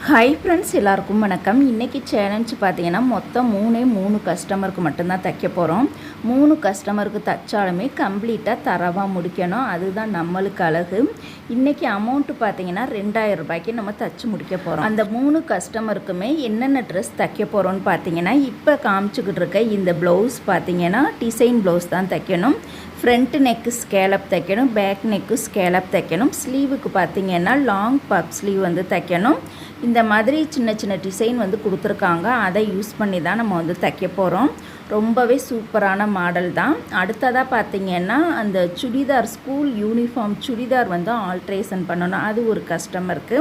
Hi friends, எல்லாருக்கும் வணக்கம். இன்றைக்கி சேலஞ்ச் பார்த்தீங்கன்னா மொத்தம் 3 கஸ்டமருக்கு மட்டும்தான் தைக்க போகிறோம். 3 கஸ்டமருக்கு தைச்சாலுமே கம்ப்ளீட்டாக தரவாக முடிக்கணும். அதுதான் நம்மளுக்கு அழகு. இன்றைக்கி அமௌண்ட்டு பார்த்தீங்கன்னா 2000 ரூபாய்க்கு நம்ம தைச்சி முடிக்க போகிறோம். அந்த 3 கஸ்டமருக்குமே என்னென்ன ட்ரெஸ் தைக்க போகிறோன்னு பார்த்தீங்கன்னா, இப்போ காமிச்சிக்கிட்டு இருக்க இந்த ப்ளவுஸ் பார்த்தீங்கன்னா டிசைன் ப்ளவுஸ் தான் தைக்கணும். ஃப்ரண்ட் நெக்கு ஸ்கேலப் தைக்கணும், பேக் நெக்கு ஸ்கேலப் தைக்கணும். ஸ்லீவுக்கு பார்த்தீங்கன்னா லாங் பப் ஸ்லீவ் வந்து தைக்கணும். இந்த மாதிரி சின்ன சின்ன டிசைன் வந்து கொடுத்துருக்காங்க. அதை யூஸ் பண்ணி தான் நம்ம வந்து தைக்க போகிறோம். ரொம்பவே சூப்பரான மாடல் தான். அடுத்ததாக பார்த்தீங்கன்னா அந்த சுடிதார், ஸ்கூல் யூனிஃபார்ம் சுடிதார் வந்து ஆல்ட்ரேஷன் பண்ணணும். அது ஒரு கஸ்டமருக்கு.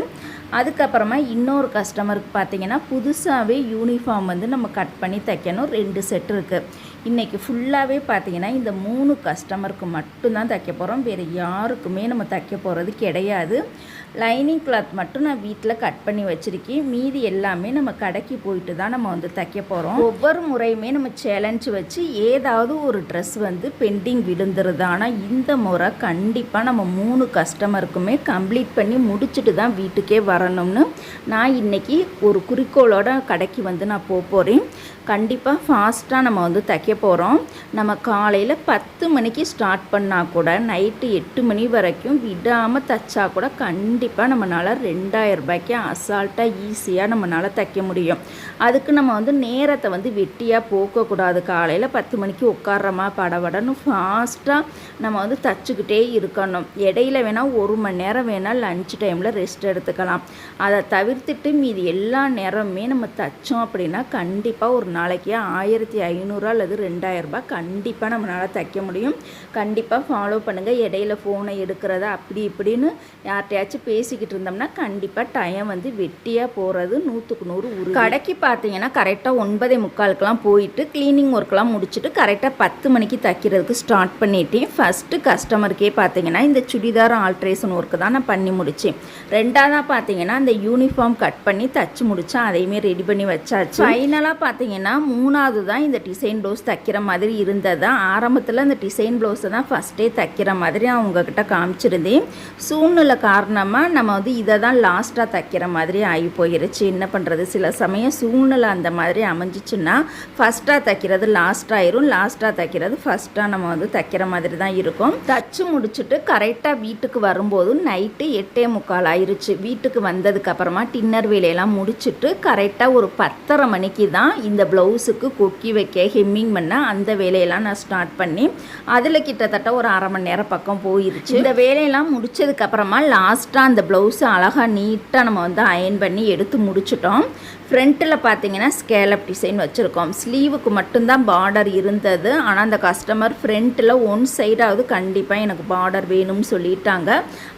அதுக்கப்புறமா இன்னொரு கஸ்டமருக்கு பார்த்தீங்கன்னா புதுசாகவே யூனிஃபார்ம் வந்து நம்ம கட் பண்ணி தைக்கணும். 2 செட் இருக்குது. இன்றைக்கி ஃபுல்லாகவே பார்த்தீங்கன்னா இந்த 3 கஸ்டமருக்கு மட்டும்தான் தைக்க போகிறோம். வேறு யாருக்குமே நம்ம தைக்க போகிறது கிடையாது. லைனிங் கிளாத் மட்டும் நான் வீட்டில் கட் பண்ணி வச்சுருக்கேன். மீதி எல்லாமே நம்ம கடைக்கு போயிட்டு தான் நம்ம வந்து தைக்க போகிறோம். ஒவ்வொரு முறையுமே நம்ம சேலஞ்சு வச்சு ஏதாவது ஒரு ட்ரெஸ் வந்து பெண்டிங் விழுந்துருது. ஆனால் இந்த முறை கண்டிப்பாக நம்ம 3 கஸ்டமருக்குமே கம்ப்ளீட் பண்ணி முடிச்சுட்டு தான் வீட்டுக்கே வரணும்னு நான் இன்றைக்கி ஒரு குறிக்கோளோட கடைக்கு வந்து நான் போகிறேன். கண்டிப்பாக ஃபாஸ்ட்டாக நம்ம வந்து தைக்க போகிறோம். நம்ம காலையில் 10 மணிக்கு ஸ்டார்ட் பண்ணால் கூட நைட்டு 8 மணி வரைக்கும் விடாமல் தைச்சா கூட கண்டிப்பாக நம்மளால் 2000 ரூபாய்க்கு அசால்ட்டாக ஈஸியாக நம்மளால் தைக்க முடியும். அதுக்கு நம்ம வந்து நேரத்தை வந்து வெட்டியாக போக்கக்கூடாது. காலையில் 10 மணிக்கு உட்கார்றோமா படபடன்னு ஃபாஸ்ட்டாக நம்ம வந்து தைச்சிக்கிட்டே இருக்கணும். இடையில வேணால் 1 மணி நேரம் வேணால் லஞ்ச் டைமில் ரெஸ்ட் எடுத்துக்கலாம். அதை தவிர்த்துட்டு மீதி எல்லா நேரமே நம்ம தைச்சோம் அப்படின்னா கண்டிப்பாக ஒரு நாளைக்கு 1500 அல்லது 2000 ரூபாய் கண்டிப்பாக நம்மளால் தைக்க முடியும். கண்டிப்பாக ஃபாலோ பண்ணுங்கள். இடையில ஃபோனை எடுக்கிறத அப்படி இப்படின்னு யார்கிட்டையாச்சும் பேசிக்கிட்டு இருந்தோம்னா கண்டிப்பாக டைம் வந்து வெட்டியாக போகிறது 100க்கு 100 உறுதி. கடைக்கு பார்த்தீங்கன்னா கரெக்டாக 9:45 போயிட்டு க்ளீனிங் ஒர்க்லாம் முடிச்சுட்டு கரெக்டாக 10 மணிக்கு தைக்கிறதுக்கு ஸ்டார்ட் பண்ணிட்டேன். ஃபஸ்ட்டு கஸ்டமருக்கே பார்த்தீங்கன்னா இந்த சுடிதார் ஆல்ட்ரேஷன் ஒர்க்கு தான் நான் பண்ணி முடித்தேன். ரெண்டாவதாக பார்த்தீங்கன்னா இந்த யூனிஃபார்ம் கட் பண்ணி தைச்சி முடித்தேன். அதையுமே ரெடி பண்ணி வச்சாச்சு. ஃபைனலாக பார்த்தீங்கன்னா 3வது தான் இந்த டிசைன் ப்ளவுஸ் தைக்கிற மாதிரி இருந்தது. ஆரம்பத்தில் இந்த டிசைன் ப்ளவுஸை தான் ஃபஸ்ட்டே தைக்கிற மாதிரி அவங்கக்கிட்ட காமிச்சிருந்தேன். சூழ்நிலை காரணமாக நம்ம வந்து இதை தான் லாஸ்ட்டாக தைக்கிற மாதிரி ஆகி போயிருச்சு. என்ன பண்ணுறது, சில சமயம் சூழ்நிலை அந்த மாதிரி அமைஞ்சிச்சுன்னா ஃபஸ்ட்டாக தைக்கிறது லாஸ்ட்டாயிரும், லாஸ்ட்டாக தைக்கிறது ஃபஸ்ட்டாக நம்ம வந்து தைக்கிற மாதிரி தான் இருக்கும். தச்சு முடிச்சுட்டு கரெக்டாக வீட்டுக்கு வரும்போது நைட்டு 8:45 ஆயிடுச்சு. வீட்டுக்கு வந்ததுக்கப்புறமா டின்னர் வேலையெல்லாம் முடிச்சுட்டு கரெக்டாக ஒரு 10:30 மணிக்கு தான் இந்த ப்ளவுஸுக்கு கொக்கி வைக்க ஹெம்மிங் பண்ண அந்த வேலையெல்லாம் நான் ஸ்டார்ட் பண்ணி அதில் கிட்டத்தட்ட ஒரு 1/2 மணி நேரம் பக்கம் போயிடுச்சு. இந்த வேலையெல்லாம் முடிச்சதுக்கப்புறமா லாஸ்ட்டாக அந்த ப்ளவுஸை அழகாக நீட்டாக நம்ம வந்து அயன் பண்ணி எடுத்து முடிச்சிட்டோம். ஃப்ரண்ட்டில் பார்த்தீங்கன்னா ஸ்கேலப் டிசைன் வச்சுருக்கோம். ஸ்லீவுக்கு மட்டும்தான் பார்டர் இருந்தது. ஆனால் அந்த கஸ்டமர் ஃப்ரண்ட்டில் 1 சைடாவது கண்டிப்பாக எனக்கு பார்டர் வேணும்னு சொல்லிட்டாங்க.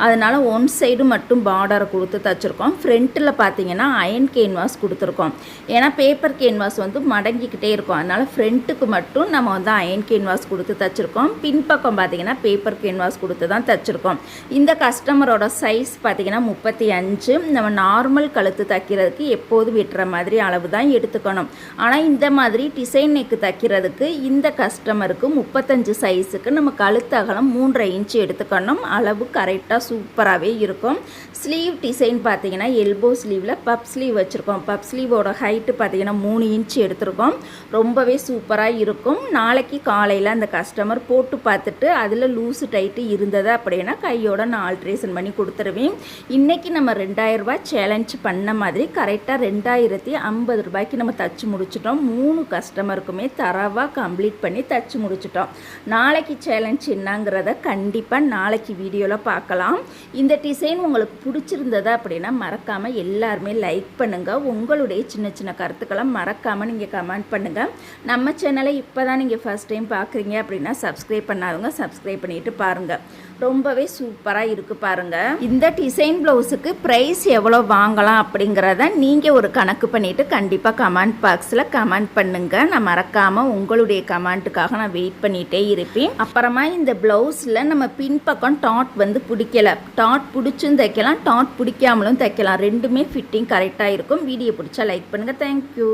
அதனால் 1 சைடு மட்டும் பார்டரை கொடுத்து தைச்சிருக்கோம். ஃப்ரண்ட்டில் பார்த்தீங்கன்னா அயன் கேன்வாஸ் கொடுத்துருக்கோம். ஏன்னா பேப்பர் கேன்வாஸ் வந்து மடங்கிக்கிட்டே இருக்கும். அதனால் ஃப்ரண்ட்டுக்கு மட்டும் நம்ம வந்து அயன் கேன்வாஸ் கொடுத்து தைச்சிருக்கோம். பின்பக்கம் பார்த்தீங்கன்னா பேப்பர் கேன்வாஸ் கொடுத்து தான் தைச்சிருக்கோம். இந்த கஸ்டமரோட சைஸ் பார்த்தீங்கன்னா 35. நம்ம நார்மல் கழுத்து தைக்கிறதுக்கு எப்போது வெட்டுற மாதிரி அளவு தான் எடுத்துக்கணும். ஆனால் இந்த மாதிரி டிசைன் நெக்கு தைக்கிறதுக்கு இந்த கஸ்டமருக்கு 35 சைஸுக்கு நம்ம கழுத்து அகலம் 3.5 இன்ச்சு எடுத்துக்கணும். அளவு கரெக்டாக சூப்பராகவே இருக்கும். ஸ்லீவ் டிசைன் பார்த்தீங்கன்னா எல்போ ஸ்லீவில் பப் ஸ்லீவ் வச்சுருக்கோம். பப் ஸ்லீவோட ஹைட்டு பார்த்தீங்கன்னா 3 இன்ச்சு எடுத்துருக்கோம். ரொம்பவே சூப்பராக இருக்கும். நாளைக்கு காலையில் அந்த கஸ்டமர் போட்டு பார்த்துட்டு அதில் லூஸு டைட்டு இருந்தது அப்படின்னா கையோட நான் ஆல்ட்ரேஷன் பண்ணி கொடுத்துருவேன். இன்றைக்கி நம்ம 2000 ரூபாய் சேலஞ்ச் பண்ண மாதிரி கரெக்டாக 2050 ரூபாய்க்கு நம்ம தச்சு முடிச்சிட்டோம். 3 கஸ்டமருக்குமே தரவாக கம்ப்ளீட் பண்ணி தச்சு முடிச்சிட்டோம். நாளைக்கு சேலஞ்ச் என்னங்கிறத கண்டிப்பாக நாளைக்கு வீடியோவில் பார்க்கலாம். இந்த டிசைன் உங்களுக்கு பிடிச்சிருந்தது அப்படின்னா மறக்காமல் எல்லாருமே லைக் பண்ணுங்கள். உங்களுடைய சின்ன சின்ன கருத்துக்களை மறக்காமல் நீங்கள் கமெண்ட் பண்ணுங்கள். நம்ம சேனலை இப்போ தான் நீங்கள் ஃபஸ்ட் டைம் பார்க்குறீங்க அப்படின்னா சப்ஸ்கிரைப் பண்ணாதவங்க சப்ஸ்கிரைப் பண்ணிட்டு பாருங்கள். ரொம்பவே சூப்பராக இருக்குது பாருங்கள். இந்த டிசைன் ப்ளவுஸுக்கு ப்ரைஸ் எவ்வளோ வாங்கலாம் அப்படிங்கிறத நீங்கள் ஒரு கணக்கு பண்ணிவிட்டு கண்டிப்பாக கமெண்ட் பாக்ஸில் கமெண்ட் பண்ணுங்கள். நான் மறக்காமல் உங்களுடைய கமெண்ட்டுக்காக நான் வெயிட் பண்ணிகிட்டே இருப்பேன். அப்புறமா இந்த ப்ளவுஸில் நம்ம பின்பக்கம் டாட் வந்து பிடிக்கலை. டாட் பிடிச்சும் தைக்கலாம், டாட் பிடிக்காமலும் தைக்கலாம். ரெண்டுமே ஃபிட்டிங் கரெக்டாக இருக்கும். வீடியோ பிடிச்சா லைக் பண்ணுங்கள். தேங்க்யூ.